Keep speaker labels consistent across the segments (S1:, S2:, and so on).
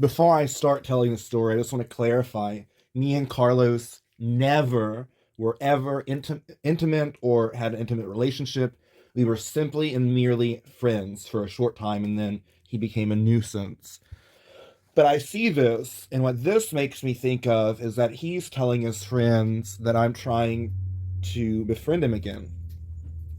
S1: Before I start telling the story, I just want to clarify me and Carlos never were ever intimate or had an intimate relationship. We were simply and merely friends for a short time, and then he became a nuisance. But I see this, and what this makes me think of is that he's telling his friends that I'm trying to befriend him again.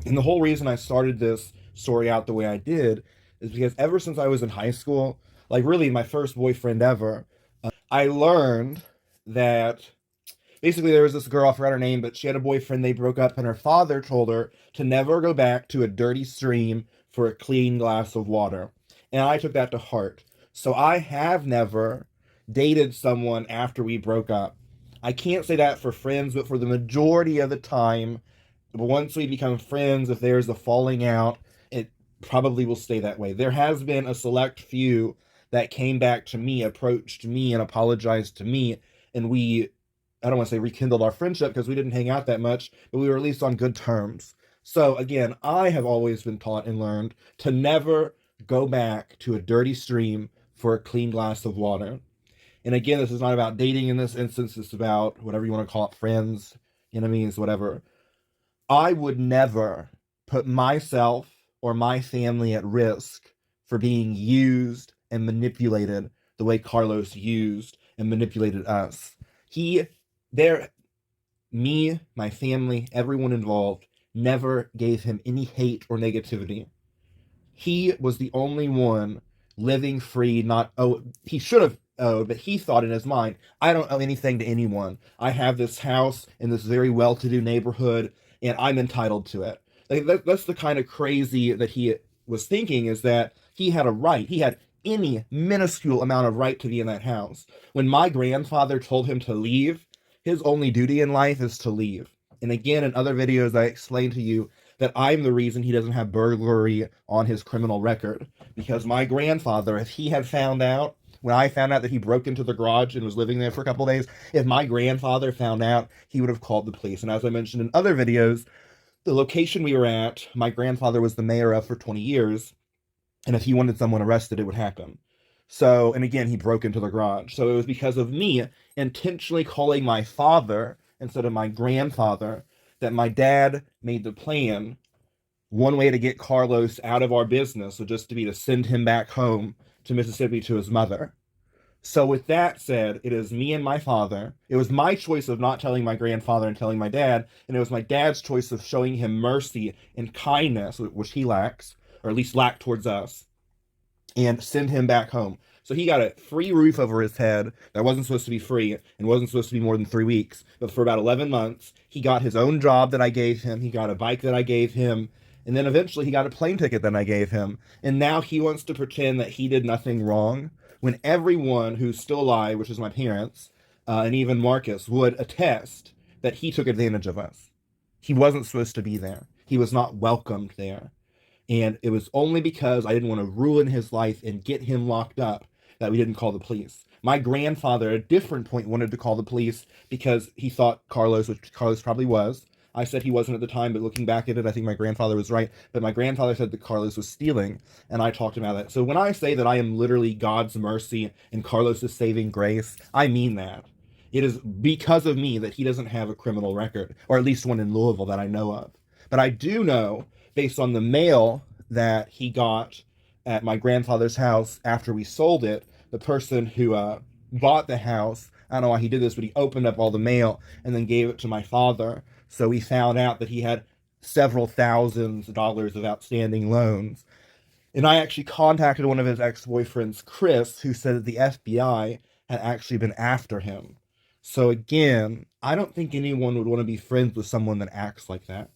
S1: And the whole reason I started this story out the way I did is because ever since I was in high school, like really my first boyfriend ever, I learned that basically there was this girl, I forgot her name, but she had a boyfriend, they broke up, and her father told her to never go back to a dirty stream for a clean glass of water. And I took that to heart. So I have never dated someone after we broke up. I can't say that for friends, but for the majority of the time, once we become friends, if there's a falling out, it probably will stay that way. There has been a select few that came back to me, approached me, and apologized to me, and we, I don't want to say rekindled our friendship because we didn't hang out that much, but we were at least on good terms. So again, I have always been taught and learned to never go back to a dirty stream for a clean glass of water. And again, this is not about dating in this instance, it's about whatever you want to call it, friends, enemies, whatever. I would never put myself or my family at risk for being used and manipulated the way Carlos used and manipulated us. He, there, me, my family, everyone involved never gave him any hate or negativity. He was the only one living free, not, oh, he should have owed, but he thought in his mind, I don't owe anything to anyone. I have this house in this very well to do neighborhood, and I'm entitled to it. Like, that's the kind of crazy that he was thinking, is that he had a right. He had any minuscule amount of right to be in that house. When my grandfather told him to leave, his only duty in life is to leave. And again, in other videos, I explained to you that I'm the reason he doesn't have burglary on his criminal record. Because my grandfather, if he had found out, when I found out that he broke into the garage and was living there for a couple days, if my grandfather found out, he would have called the police. And as I mentioned in other videos, the location we were at, my grandfather was the mayor of for 20 years. And if he wanted someone arrested, it would happen. So, and again, he broke into the garage. So it was because of me intentionally calling my father instead of my grandfather that my dad made the plan. One way to get Carlos out of our business would just to be to send him back home to Mississippi to his mother. So, with that said, it is me and my father. It was my choice of not telling my grandfather and telling my dad, and it was my dad's choice of showing him mercy and kindness, which he lacks, or at least lacked towards us, and send him back home. So he got a free roof over his head that wasn't supposed to be free and wasn't supposed to be more than 3 weeks. But for about 11 months, he got his own job that I gave him. He got a bike that I gave him. And then eventually he got a plane ticket that I gave him. And now he wants to pretend that he did nothing wrong when everyone who's still alive, which is my parents, and even Marcus, would attest that he took advantage of us. He wasn't supposed to be there. He was not welcomed there. And it was only because I didn't want to ruin his life and get him locked up that we didn't call the police. My grandfather, at a different point, wanted to call the police because he thought Carlos, which Carlos probably was. I said he wasn't at the time, but looking back at it, I think my grandfather was right. But my grandfather said that Carlos was stealing, and I talked him out of that. So when I say that I am literally God's mercy and Carlos's saving grace, I mean that. It is because of me that he doesn't have a criminal record, or at least one in Louisville that I know of. But I do know, based on the mail that he got at my grandfather's house after we sold it, the person who bought the house, I don't know why he did this, but he opened up all the mail and then gave it to my father. So we found out that he had several thousands of dollars of outstanding loans. And I actually contacted one of his ex-boyfriends, Chris, who said that the FBI had actually been after him. So again, I don't think anyone would want to be friends with someone that acts like that.